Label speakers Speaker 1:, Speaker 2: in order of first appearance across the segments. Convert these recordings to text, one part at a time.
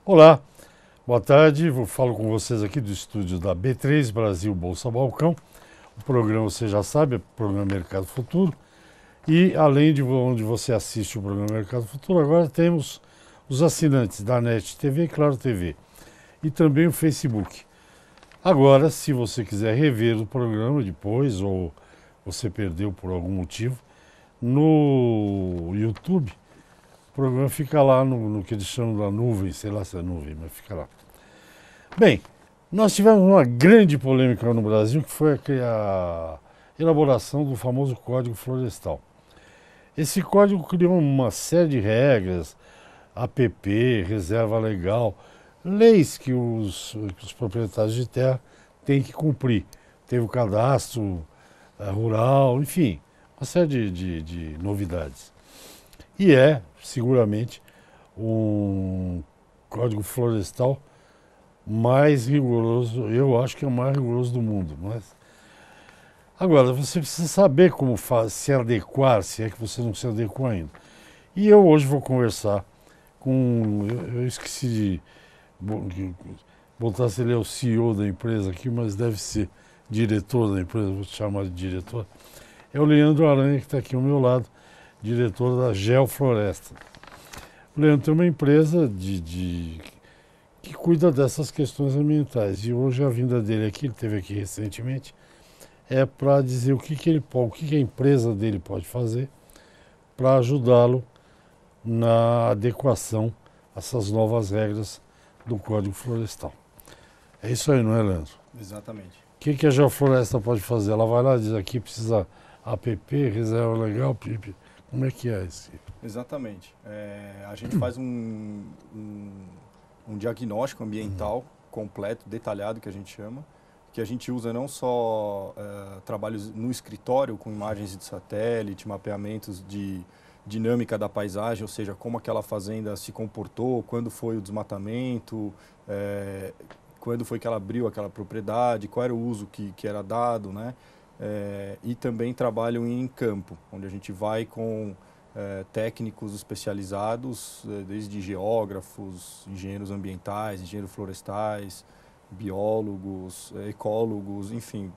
Speaker 1: Olá, boa tarde. Falo com vocês aqui do estúdio da B3 Brasil Bolsa Balcão. O programa, você já sabe, é o programa Mercado Futuro. E além de onde você assiste o programa Mercado Futuro, agora temos os assinantes da NET TV e Claro TV. E também o Facebook. Agora, se você quiser rever o programa depois, ou você perdeu por algum motivo, no YouTube, o programa fica lá no que eles chamam da nuvem, sei lá se é nuvem, mas fica lá. Bem, nós tivemos uma grande polêmica no Brasil, que foi a elaboração do famoso Código Florestal. Esse código criou uma série de regras, APP, reserva legal, leis que os proprietários de terra têm que cumprir. Teve o cadastro rural, enfim, uma série de novidades. E é, seguramente, um código florestal mais rigoroso, eu acho que é o mais rigoroso do mundo. Mas agora, você precisa saber como se adequar, se é que você não se adequou ainda. E eu hoje vou conversar com, eu esqueci de botar se ele é o CEO da empresa aqui, mas deve ser diretor da empresa, vou te chamar de diretor. É o Leandro Aranha, que está aqui ao meu lado, diretor da Geofloresta. O Leandro tem uma empresa que cuida dessas questões ambientais. E hoje a vinda dele aqui, ele esteve aqui recentemente, é para dizer o que a empresa dele pode fazer para ajudá-lo na adequação a essas novas regras do Código Florestal. É isso aí, não é, Leandro?
Speaker 2: Exatamente.
Speaker 1: O que a Geofloresta pode fazer? Ela vai lá e diz aqui precisa APP, reserva legal, como é que é esse?
Speaker 2: Exatamente. A gente faz um diagnóstico ambiental completo, detalhado, que a gente chama, que a gente usa não só trabalhos no escritório com imagens de satélite, mapeamentos de dinâmica da paisagem, ou seja, como aquela fazenda se comportou, quando foi o desmatamento, quando foi que ela abriu aquela propriedade, qual era o uso que era dado, né? E também trabalho em campo, onde a gente vai com técnicos especializados, desde geógrafos, engenheiros ambientais, engenheiros florestais, biólogos, ecólogos, enfim,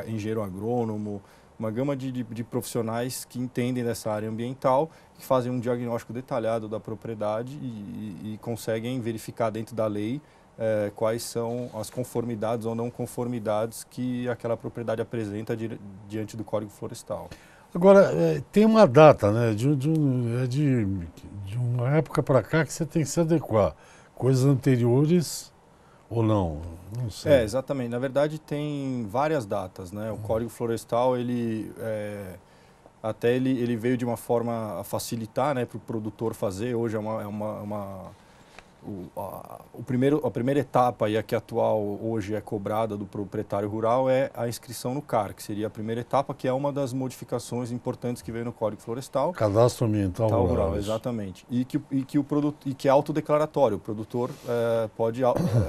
Speaker 2: engenheiro agrônomo, uma gama de profissionais que entendem dessa área ambiental, que fazem um diagnóstico detalhado da propriedade e conseguem verificar dentro da lei quais são as conformidades ou não conformidades que aquela propriedade apresenta diante do Código Florestal.
Speaker 1: Agora, tem uma data, né? De uma época para cá que você tem que se adequar. Coisas anteriores ou não? Não sei.
Speaker 2: Exatamente. Na verdade, tem várias datas, né? O Código Florestal, ele veio de uma forma a facilitar, né, para o produtor fazer. Hoje a primeira etapa e a que atual hoje é cobrada do proprietário rural é a inscrição no CAR, que seria a primeira etapa, que é uma das modificações importantes que veio no Código Florestal.
Speaker 1: Cadastro ambiental rural.
Speaker 2: Exatamente. E que é autodeclaratório, o produtor pode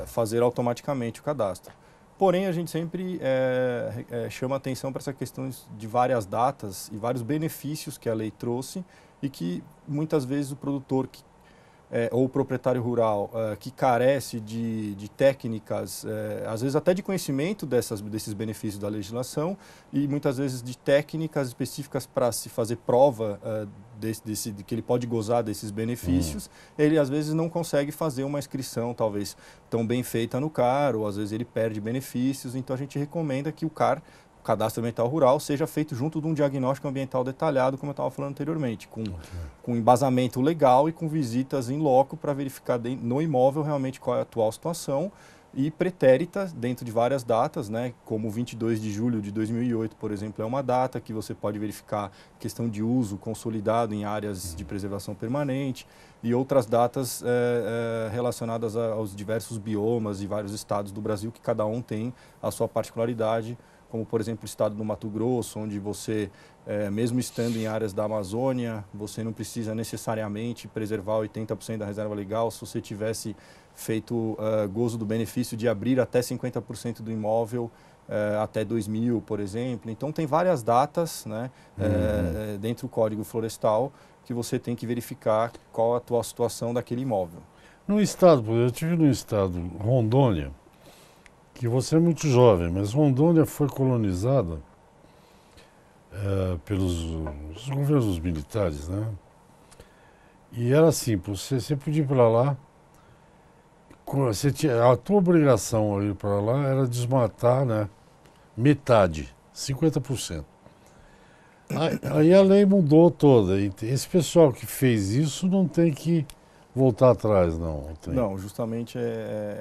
Speaker 2: fazer automaticamente o cadastro. Porém, a gente sempre chama atenção para essa questão de várias datas e vários benefícios que a lei trouxe e que muitas vezes o produtor ou o proprietário rural que carece de técnicas, às vezes até de conhecimento desses benefícios da legislação e muitas vezes de técnicas específicas para se fazer prova de que ele pode gozar desses benefícios, ele às vezes não consegue fazer uma inscrição talvez tão bem feita no CAR, ou às vezes ele perde benefícios, então a gente recomenda que o CAR, Cadastro Ambiental Rural, seja feito junto de um diagnóstico ambiental detalhado, como eu estava falando anteriormente, com embasamento legal e com visitas em loco para verificar no imóvel realmente qual é a atual situação e pretérita dentro de várias datas, né, como 22 de julho de 2008, por exemplo, é uma data que você pode verificar questão de uso consolidado em áreas de preservação permanente e outras datas relacionadas aos diversos biomas e vários estados do Brasil, que cada um tem a sua particularidade, como, por exemplo, o estado do Mato Grosso, onde você, mesmo estando em áreas da Amazônia, você não precisa necessariamente preservar 80% da reserva legal se você tivesse feito gozo do benefício de abrir até 50% do imóvel até 2000, por exemplo. Então, tem várias datas, né, dentro do Código Florestal que você tem que verificar qual a atual situação daquele imóvel.
Speaker 1: No estado, eu tive no estado Rondônia, que você é muito jovem, mas Rondônia foi colonizada pelos os governos militares, né? E era simples, você podia ir para lá, você tinha, a tua obrigação ao ir para lá era desmatar, né, metade, 50%. Aí a lei mudou toda. E esse pessoal que fez isso não tem que voltar atrás, não.
Speaker 2: Não, justamente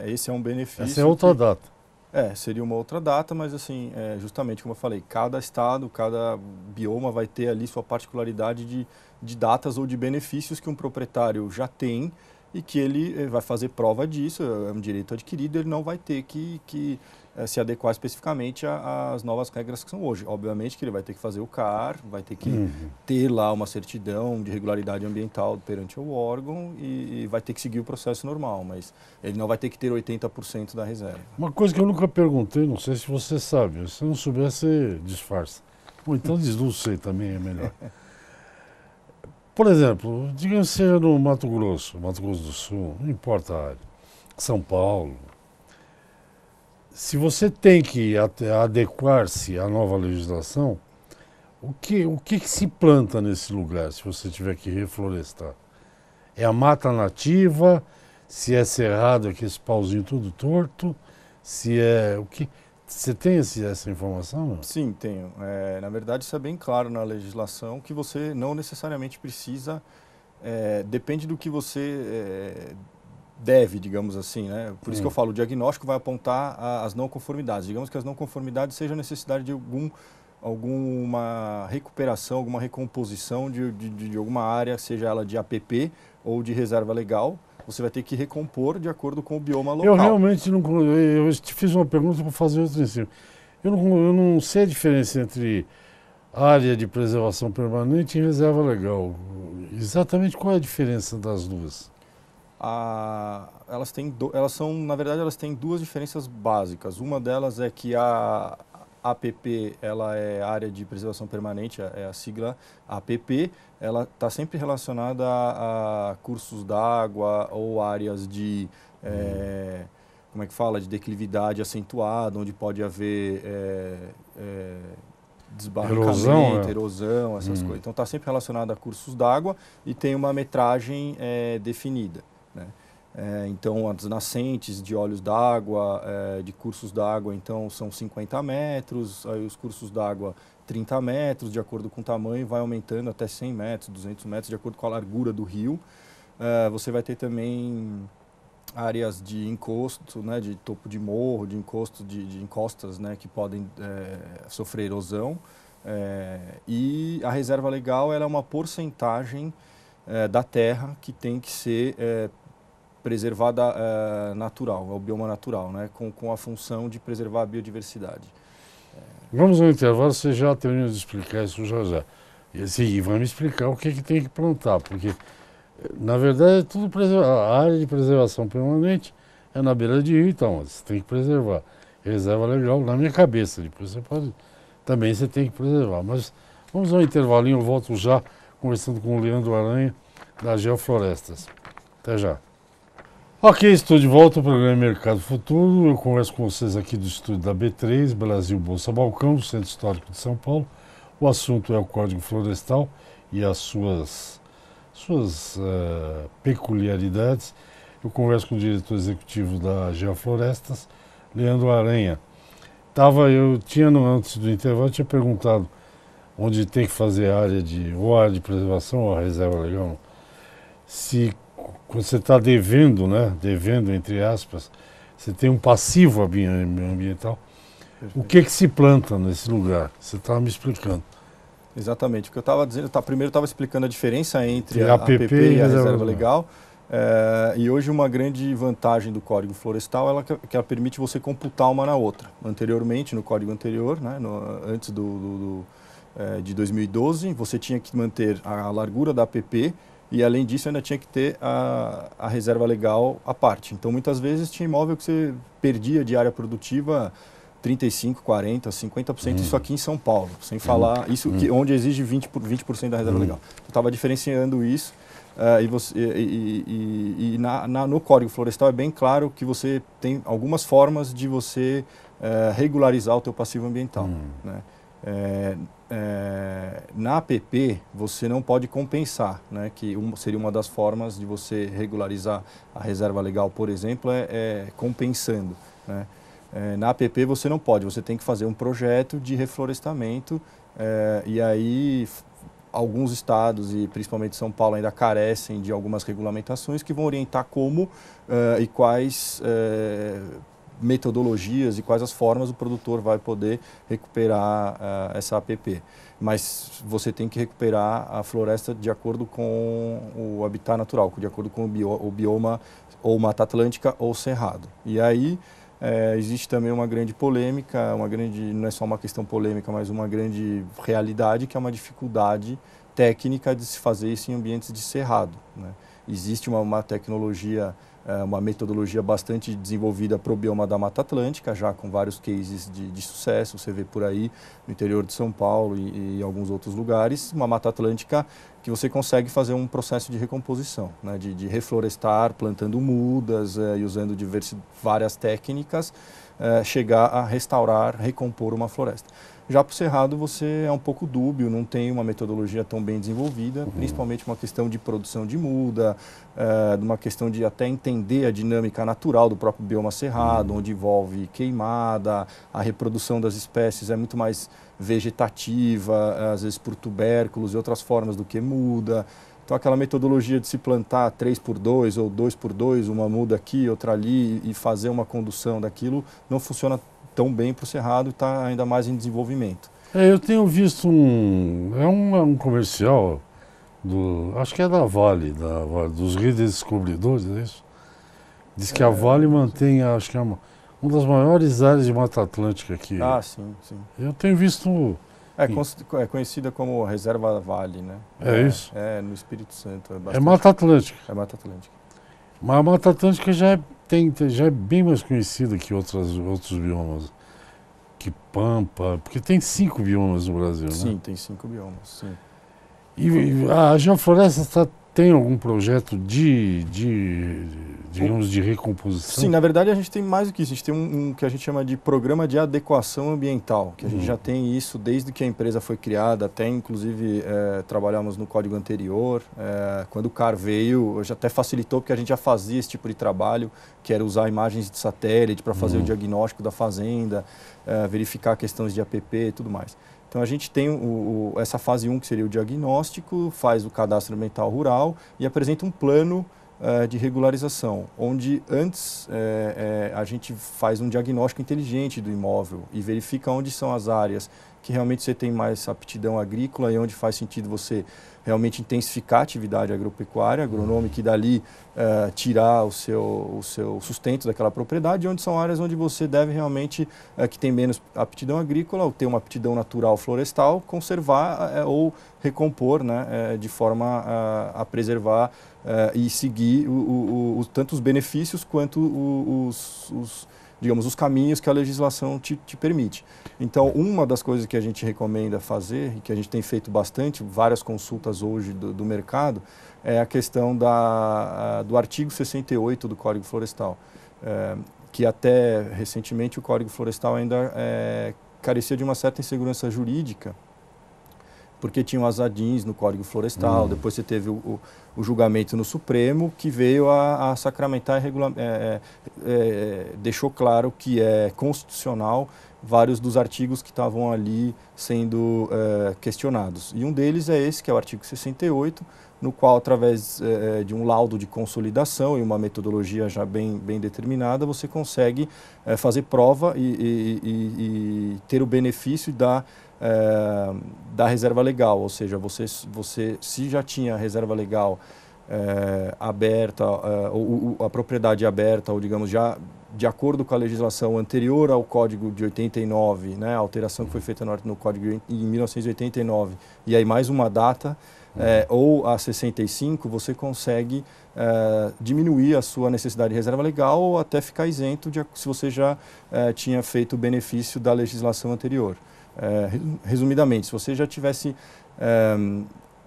Speaker 2: esse é um benefício.
Speaker 1: Essa é outra data.
Speaker 2: Seria uma outra data, mas assim, justamente como eu falei, cada estado, cada bioma vai ter ali sua particularidade de datas ou de benefícios que um proprietário já tem e que ele vai fazer prova disso, é um direito adquirido, ele não vai ter que se adequar especificamente às novas regras que são hoje. Obviamente que ele vai ter que fazer o CAR, vai ter que ter lá uma certidão de regularidade ambiental perante o órgão e vai ter que seguir o processo normal, mas ele não vai ter que ter 80% da reserva.
Speaker 1: Uma coisa que eu nunca perguntei, não sei se você sabe, se não souber, você disfarça. Ou então diz, não sei, também é melhor. Por exemplo, digamos que seja no Mato Grosso do Sul, não importa a área, São Paulo. Se você tem que adequar-se à nova legislação, o que se planta nesse lugar, se você tiver que reflorestar? É a mata nativa? Se é cerrado, aquele pauzinho tudo torto? Se é o que... Você tem essa informação? Não?
Speaker 2: Sim, tenho. Na verdade, isso é bem claro na legislação, que você não necessariamente precisa, depende do que você deve, digamos assim, né? Por isso que eu falo, o diagnóstico vai apontar as não conformidades. Digamos que as não conformidades sejam a necessidade de alguma recuperação, alguma recomposição de alguma área, seja ela de APP ou de reserva legal. Você vai ter que recompor de acordo com o bioma local.
Speaker 1: Eu realmente não... Eu te fiz uma pergunta para fazer outra em cima. Eu não sei a diferença entre área de preservação permanente e reserva legal. Exatamente qual é a diferença das duas?
Speaker 2: Na verdade, elas têm duas diferenças básicas. Uma delas é que a APP, ela é área de preservação permanente, é a sigla APP, ela está sempre relacionada a cursos d'água ou áreas de, como é que fala, de declividade acentuada, onde pode haver desbarrancamento, erosão, essas coisas. Então está sempre relacionada a cursos d'água e tem uma metragem definida, né? Então, as nascentes de olhos d'água, de cursos d'água, então, são 50 metros, aí os cursos d'água 30 metros, de acordo com o tamanho, vai aumentando até 100 metros, 200 metros, de acordo com a largura do rio. Você vai ter também áreas de encosto, né, de topo de morro, de encosto, de encostas, né, que podem sofrer erosão. E a reserva legal ela é uma porcentagem da terra que tem que ser preservada natural, é o bioma natural, né, com a função de preservar a biodiversidade.
Speaker 1: Vamos ao intervalo, você já termina de explicar isso já. E vai me explicar o que tem que plantar, porque, na verdade, é tudo a área de preservação permanente é na beira de rio, então você tem que preservar. Reserva legal, na minha cabeça, depois também você tem que preservar. Mas vamos ao intervalinho, eu volto já, conversando com o Leandro Aranha, da Geoflorestas. Até já. Ok, estou de volta ao programa Mercado Futuro. Eu converso com vocês aqui do estúdio da B3, Brasil Bolsa Balcão, do Centro Histórico de São Paulo. O assunto é o Código Florestal e as suas peculiaridades. Eu converso com o diretor executivo da Geoflorestas, Leandro Aranha. Antes do intervalo, eu tinha perguntado onde tem que fazer área de preservação ou a reserva legal. Quando você está devendo, entre aspas, você tem um passivo ambiental. Perfeito. O que se planta nesse lugar? Você estava me explicando.
Speaker 2: Exatamente. O que eu estava dizendo, primeiro eu estava explicando a diferença entre a APP e a reserva legal. E hoje uma grande vantagem do Código Florestal é que ela permite você computar uma na outra. Anteriormente, no código anterior, né, antes de 2012, você tinha que manter a largura da APP e, além disso, ainda tinha que ter a reserva legal à parte. Então, muitas vezes, tinha imóvel que você perdia de área produtiva 35%, 40%, 50%, isso aqui em São Paulo, sem falar, isso onde exige 20% da reserva legal. Eu estava diferenciando isso No Código Florestal é bem claro que você tem algumas formas de você regularizar o teu passivo ambiental. Né? Na APP, você não pode compensar, né? Que seria uma das formas de você regularizar a reserva legal, por exemplo, compensando. Né? Na APP você não pode, você tem que fazer um projeto de reflorestamento e aí alguns estados, e principalmente São Paulo, ainda carecem de algumas regulamentações que vão orientar como e quais metodologias e quais as formas o produtor vai poder recuperar essa APP. Mas você tem que recuperar a floresta de acordo com o habitat natural, de acordo com o bioma ou Mata Atlântica ou Cerrado. E aí existe também uma grande polêmica, não é só uma questão polêmica, mas uma grande realidade, que é uma dificuldade técnica de se fazer isso em ambientes de cerrado. Né? Existe uma tecnologia, uma metodologia bastante desenvolvida para o bioma da Mata Atlântica, já com vários cases de sucesso. Você vê por aí no interior de São Paulo e alguns outros lugares, uma Mata Atlântica que você consegue fazer um processo de recomposição, né? de reflorestar, plantando mudas e usando várias técnicas, chegar a restaurar, recompor uma floresta. Já para o Cerrado você é um pouco dúbio, não tem uma metodologia tão bem desenvolvida, principalmente uma questão de produção de muda, uma questão de até entender a dinâmica natural do próprio bioma cerrado, onde envolve queimada, a reprodução das espécies é muito mais vegetativa, às vezes por tubérculos e outras formas do que muda. Então aquela metodologia de se plantar 3x2 ou 2x2, uma muda aqui, outra ali, e fazer uma condução daquilo, não funciona tão bem para o Cerrado e está ainda mais em desenvolvimento.
Speaker 1: Eu tenho visto um comercial, acho que é da Vale, dos redescobridores, é isso? Diz que a Vale mantém, acho que é uma das maiores áreas de Mata Atlântica aqui.
Speaker 2: Ah, sim, sim.
Speaker 1: Eu tenho visto...
Speaker 2: É conhecida como Reserva Vale, né?
Speaker 1: Isso?
Speaker 2: No Espírito Santo.
Speaker 1: É Mata Atlântica.
Speaker 2: É Mata Atlântica.
Speaker 1: Mas a Mata Atlântica já é bem mais conhecida que outros biomas, que Pampa, porque tem 5 biomas no Brasil, né?
Speaker 2: Sim, tem 5 biomas, sim.
Speaker 1: E a Geofloresta tem algum projeto de recomposição?
Speaker 2: Sim, na verdade a gente tem mais do que isso, a gente tem um que a gente chama de Programa de Adequação Ambiental, que a gente já tem isso desde que a empresa foi criada, até inclusive trabalhamos no código anterior, quando o CAR veio, já até facilitou porque a gente já fazia esse tipo de trabalho, que era usar imagens de satélite para fazer o diagnóstico da fazenda, verificar questões de APP e tudo mais. Então a gente tem essa fase 1, que seria o diagnóstico, faz o cadastro ambiental rural e apresenta um plano de regularização, onde antes a gente faz um diagnóstico inteligente do imóvel e verifica onde são as áreas que realmente você tem mais aptidão agrícola e onde faz sentido você realmente intensificar a atividade agropecuária, agronômica, e dali tirar o seu sustento daquela propriedade, onde são áreas onde você deve realmente, que tem menos aptidão agrícola, ou ter uma aptidão natural florestal, conservar ou recompor, né, de forma a preservar e seguir tanto os benefícios quanto os caminhos que a legislação te permite. Então, uma das coisas que a gente recomenda fazer, e que a gente tem feito bastante, várias consultas hoje do mercado, é a questão do artigo 68 do Código Florestal, que até recentemente o Código Florestal ainda carecia de uma certa insegurança jurídica, porque tinham as ADINs no Código Florestal, depois você teve o julgamento no Supremo, que veio a sacramentar e deixou claro que é constitucional vários dos artigos que estavam ali sendo questionados. E um deles é esse, que é o artigo 68, no qual, através de um laudo de consolidação e uma metodologia já bem determinada, você consegue fazer prova e ter o benefício da reserva legal, ou seja, você se já tinha reserva legal aberta, ou a propriedade aberta, ou digamos já de acordo com a legislação anterior ao Código de 89, né, a alteração que foi feita no Código em 1989, e aí mais uma data, ou a 65, você consegue diminuir a sua necessidade de reserva legal ou até ficar isento se você já tinha feito o benefício da legislação anterior. Resumidamente, se você já tivesse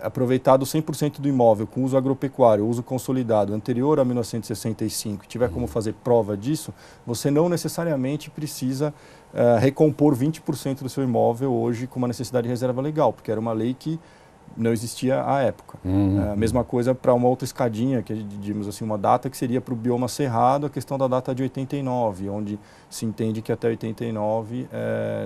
Speaker 2: aproveitado 100% do imóvel com uso agropecuário, uso consolidado anterior a 1965, tiver como fazer prova disso, você não necessariamente precisa recompor 20% do seu imóvel hoje com uma necessidade de reserva legal, porque era uma lei que não existia à época. Mesma coisa para uma outra escadinha, que digamos assim, uma data que seria para o bioma cerrado, a questão da data de 89, onde se entende que até 89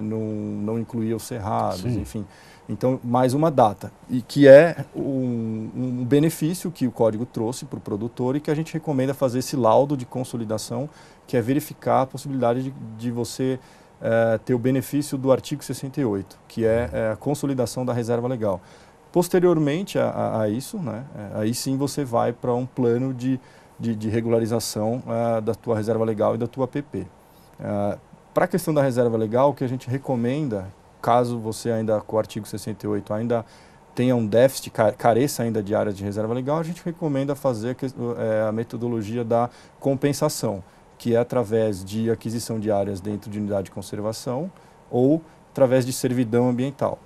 Speaker 2: não incluía os cerrados,
Speaker 1: Sim.
Speaker 2: enfim. Então, mais uma data, e que é um benefício que o código trouxe para o produtor e que a gente recomenda fazer esse laudo de consolidação, que é verificar a possibilidade de você ter o benefício do artigo 68, que é a consolidação da reserva legal. Posteriormente a isso, né, aí sim você vai para um plano de regularização da tua reserva legal e da tua APP. Para a questão da reserva legal, o que a gente recomenda, caso você ainda, com o artigo 68, ainda tenha um déficit, careça ainda de áreas de reserva legal, a gente recomenda fazer a metodologia da compensação, que é através de aquisição de áreas dentro de unidade de conservação ou através de servidão ambiental.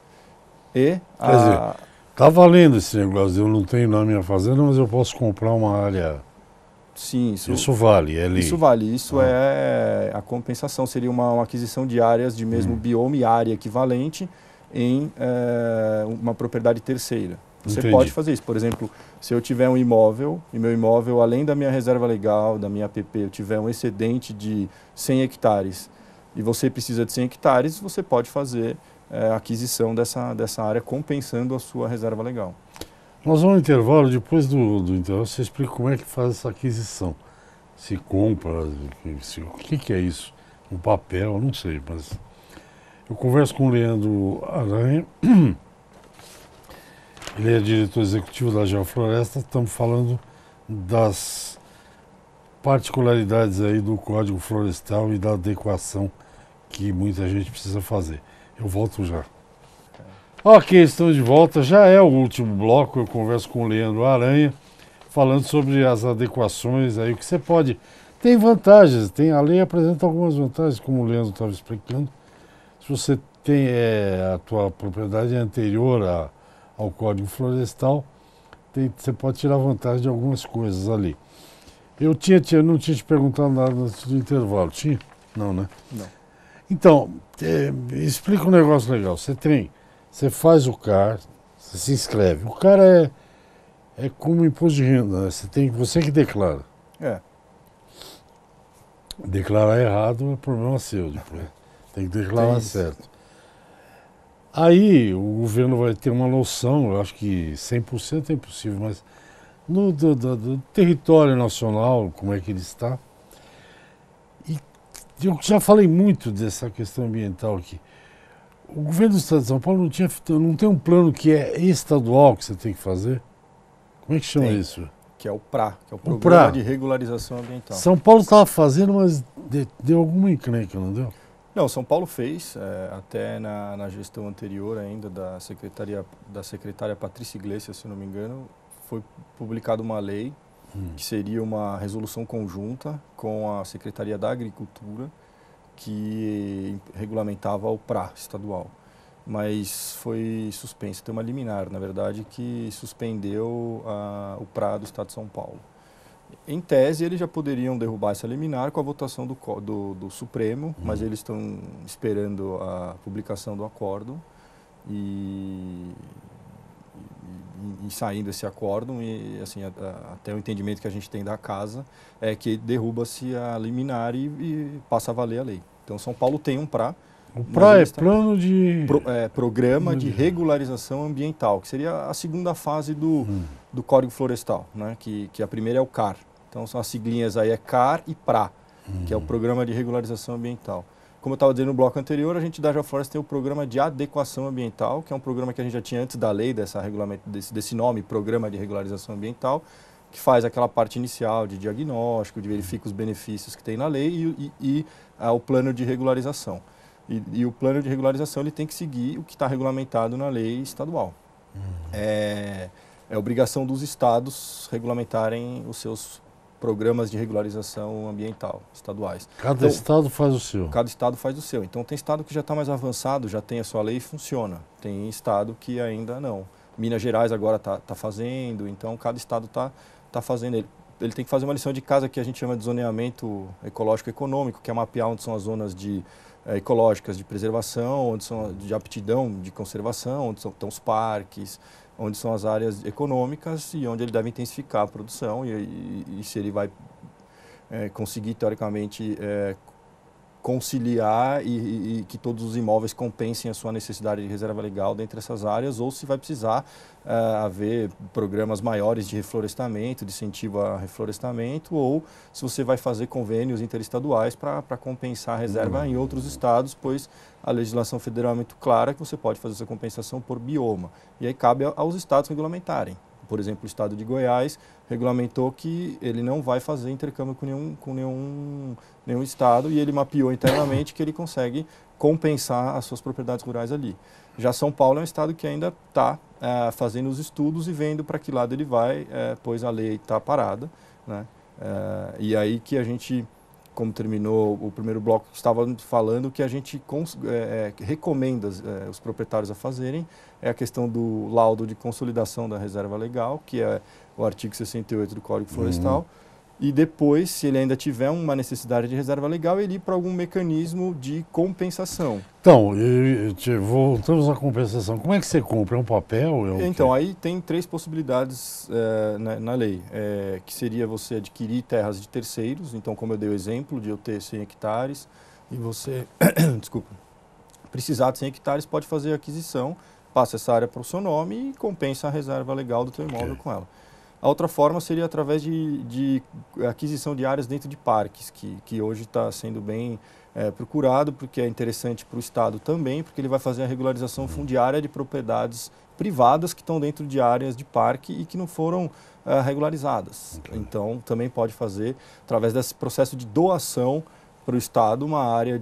Speaker 1: Quer dizer, tá valendo esse negócio, eu não tenho na minha fazenda, mas eu posso comprar uma área.
Speaker 2: Sim,
Speaker 1: isso vale, é lei.
Speaker 2: Isso vale, isso é a compensação, seria uma aquisição de áreas de mesmo bioma e área equivalente em uma propriedade terceira. Você pode fazer isso. Por exemplo, se eu tiver um imóvel, e meu imóvel, além da minha reserva legal, da minha APP, eu tiver um excedente de 100 hectares, e você precisa de 100 hectares, você pode fazer a aquisição dessa área compensando a sua reserva legal.
Speaker 1: Nós vamos ao intervalo, depois do intervalo você explica como é que faz essa aquisição. Se compra, o que é isso? Um papel, não sei, mas... Eu converso com o Leandro Aranha, ele é diretor executivo da Geofloresta, estamos falando das particularidades aí do Código Florestal e da adequação que muita gente precisa fazer. Eu volto já. Ok, estamos de volta. Já é o último bloco. Eu converso com o Leandro Aranha, falando sobre as adequações aí, o que você pode... Tem vantagens, a lei apresenta algumas vantagens, como o Leandro estava explicando. Se você tem a tua propriedade anterior ao Código Florestal, você pode tirar vantagem de algumas coisas ali. Eu não tinha te perguntado nada antes do intervalo. Tinha? Não, né?
Speaker 2: Não.
Speaker 1: Então, explica um negócio legal. Você faz o CAR, você se inscreve. O CAR é como imposto de renda, né? Você que declara. Declarar errado é problema seu depois. Tem que declarar certo. Aí o governo vai ter uma noção, eu acho que 100% é impossível, mas do território nacional, como é que ele está. E eu já falei muito dessa questão ambiental aqui. O governo do Estado de São Paulo não tem um plano que é estadual que você tem que fazer? Como é que chama isso?
Speaker 2: Que é o PRA, que é o Programa de Regularização Ambiental.
Speaker 1: São Paulo estava fazendo, mas deu alguma encrenca, não deu?
Speaker 2: Não, São Paulo fez, até na gestão anterior ainda da secretária Patrícia Iglesias, se não me engano, foi publicada uma lei que seria uma resolução conjunta com a Secretaria da Agricultura que regulamentava o PRA estadual. Mas foi suspenso, tem uma liminar, na verdade, que suspendeu o PRA do Estado de São Paulo. Em tese, eles já poderiam derrubar essa liminar com a votação do Supremo, mas eles estão esperando a publicação do acórdão e saindo esse acórdão, e assim, até o entendimento que a gente tem da casa é que derruba-se a liminar e passa a valer a lei. Então, São Paulo tem um PRA.
Speaker 1: O PRA é plano de...
Speaker 2: Programa de Regularização Ambiental, que seria a segunda fase do Código Florestal, né? Que a primeira é o CAR. Então, são as siglinhas aí, é CAR e PRA, que é o Programa de Regularização Ambiental. Como eu estava dizendo no bloco anterior, a gente da Geofloresta tem o Programa de Adequação Ambiental, que é um programa que a gente já tinha antes da lei, desse nome, Programa de Regularização Ambiental, que faz aquela parte inicial de diagnóstico, de verifica os benefícios que tem na lei e o plano de regularização. E o plano de regularização ele tem que seguir o que está regulamentado na lei estadual. É obrigação dos estados regulamentarem os seus programas de regularização ambiental estaduais.
Speaker 1: Cada estado faz o seu.
Speaker 2: Cada estado faz o seu. Então tem estado que já está mais avançado, já tem a sua lei e funciona. Tem estado que ainda não. Minas Gerais agora está fazendo, então cada estado está fazendo. Ele tem que fazer uma lição de casa que a gente chama de zoneamento ecológico econômico, que é mapear onde são as zonas ecológicas de preservação, onde são de aptidão de conservação, onde estão os parques, onde são as áreas econômicas e onde ele deve intensificar a produção e se ele vai conseguir, teoricamente, conciliar e que todos os imóveis compensem a sua necessidade de reserva legal dentre essas áreas, ou se vai precisar haver programas maiores de reflorestamento, de incentivo a reflorestamento, ou se você vai fazer convênios interestaduais para compensar a reserva em outros estados, pois a legislação federal é muito clara que você pode fazer essa compensação por bioma. E aí cabe aos estados regulamentarem. Por exemplo, o estado de Goiás regulamentou que ele não vai fazer intercâmbio com nenhum estado e ele mapeou internamente que ele consegue compensar as suas propriedades rurais ali. Já São Paulo é um estado que ainda está fazendo os estudos e vendo para que lado ele vai, pois a lei está parada, né? E aí que a gente, como terminou o primeiro bloco, estava falando que a gente recomenda os proprietários a fazerem é a questão do laudo de consolidação da reserva legal, que é o artigo 68 do Código Florestal, e depois, se ele ainda tiver uma necessidade de reserva legal, ele ir para algum mecanismo de compensação.
Speaker 1: Então, voltamos à compensação. Como é que você compra? É um papel?
Speaker 2: Então, aí tem 3 possibilidades na lei, que seria você adquirir terras de terceiros, então como eu dei o exemplo de eu ter 100 hectares e você, desculpa, precisar de 100 hectares, pode fazer a aquisição, passa essa área para o seu nome e compensa a reserva legal do teu imóvel com ela. A outra forma seria através de aquisição de áreas dentro de parques, que hoje está sendo bem procurado, porque é interessante para o Estado também, porque ele vai fazer a regularização fundiária de propriedades privadas que estão dentro de áreas de parque e que não foram regularizadas. Então, também pode fazer, através desse processo de doação para o Estado, uma área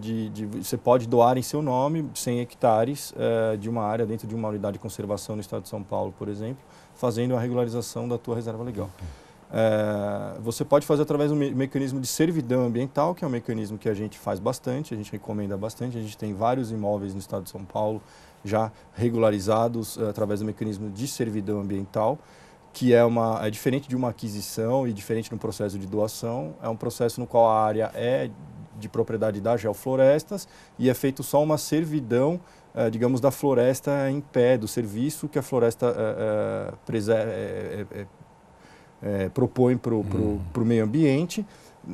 Speaker 2: você pode doar em seu nome 100 hectares de uma área dentro de uma unidade de conservação no Estado de São Paulo, por exemplo, fazendo a regularização da tua reserva legal. Você pode fazer através do mecanismo de servidão ambiental, que é um mecanismo que a gente faz bastante, a gente recomenda bastante. A gente tem vários imóveis no Estado de São Paulo já regularizados através do mecanismo de servidão ambiental, que é diferente de uma aquisição e diferente de um processo de doação. É um processo no qual a área é de propriedade da Geoflorestas e é feito só uma servidão, digamos, da floresta em pé, do serviço que a floresta propõe para o meio ambiente,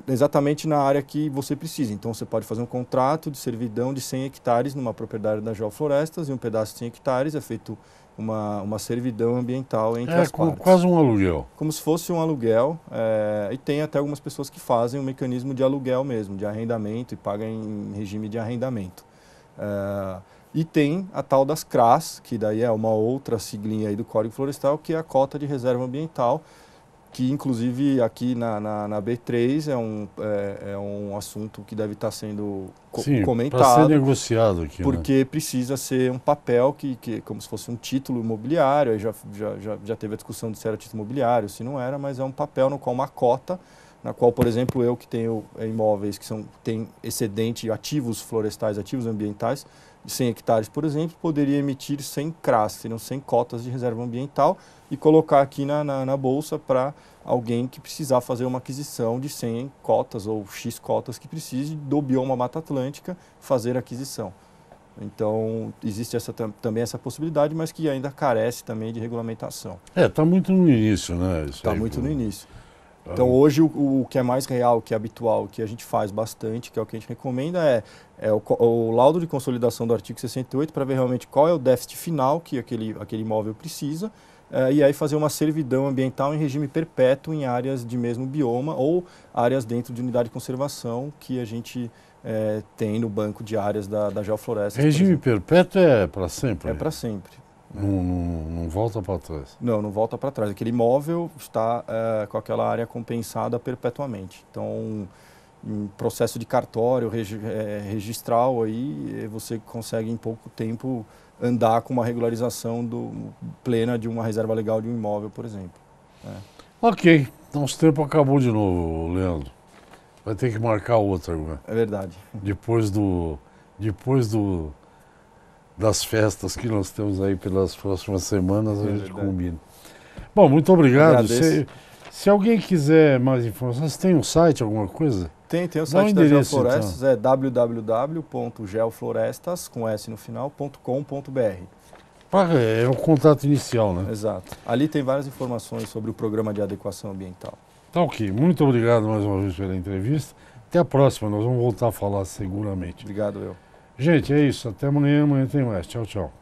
Speaker 2: exatamente na área que você precisa. Então, você pode fazer um contrato de servidão de 100 hectares numa propriedade da Geoflorestas e um pedaço de 100 hectares é feito uma servidão ambiental entre as partes.
Speaker 1: Quase um aluguel.
Speaker 2: Como se fosse um aluguel, e tem até algumas pessoas que fazem um mecanismo de aluguel mesmo, de arrendamento, e pagam em regime de arrendamento. E tem a tal das CRAs, que daí é uma outra siglinha aí do Código Florestal, que é a cota de reserva ambiental, que inclusive aqui na B3 é um assunto que deve estar sendo comentado.
Speaker 1: Para ser negociado aqui.
Speaker 2: Porque precisa ser um papel que como se fosse um título imobiliário, aí já teve a discussão de se era título imobiliário, se não era, mas é um papel no qual uma cota, na qual, por exemplo, eu que tenho imóveis que tem excedente ativos florestais, ativos ambientais, de 100 hectares, por exemplo, poderia emitir 100 CRAs, seriam 100 cotas de reserva ambiental, e colocar aqui na bolsa para alguém que precisar fazer uma aquisição de 100 cotas ou X cotas que precise do bioma Mata Atlântica fazer a aquisição. Então, existe também essa possibilidade, mas que ainda carece também de regulamentação.
Speaker 1: Está muito no início, né?
Speaker 2: Está muito no início. Então, hoje, o que é mais real, o que é habitual, o que a gente faz bastante, que é o que a gente recomenda, é o laudo de consolidação do artigo 68 para ver realmente qual é o déficit final que aquele imóvel precisa, e aí fazer uma servidão ambiental em regime perpétuo em áreas de mesmo bioma ou áreas dentro de unidade de conservação que a gente tem no banco de áreas da Geoflorestas.
Speaker 1: Regime perpétuo é para sempre?
Speaker 2: É para sempre.
Speaker 1: Não volta para trás?
Speaker 2: Não volta para trás. Aquele imóvel está com aquela área compensada perpetuamente. Então, em processo de cartório, registral, aí você consegue em pouco tempo andar com uma regularização plena de uma reserva legal de um imóvel, por exemplo.
Speaker 1: Ok, nosso tempo acabou de novo, Leandro. Vai ter que marcar outra agora.
Speaker 2: É verdade.
Speaker 1: Depois das festas que nós temos aí pelas próximas semanas, a gente
Speaker 2: verdade.
Speaker 1: combina. Bom, muito obrigado.
Speaker 2: Agradeço.
Speaker 1: Se alguém quiser mais informações, tem um site, alguma coisa?
Speaker 2: Tem o
Speaker 1: Dá um
Speaker 2: site da
Speaker 1: endereço,
Speaker 2: Geoflorestas, é www.geoflorestas, com S no final.com.br.
Speaker 1: É o contato inicial, né?
Speaker 2: Exato. Ali tem várias informações sobre o programa de adequação ambiental.
Speaker 1: Tá ok. Muito obrigado mais uma vez pela entrevista. Até a próxima, nós vamos voltar a falar seguramente.
Speaker 2: Obrigado, eu.
Speaker 1: Gente, é isso. Até amanhã. Amanhã tem mais. Tchau, tchau.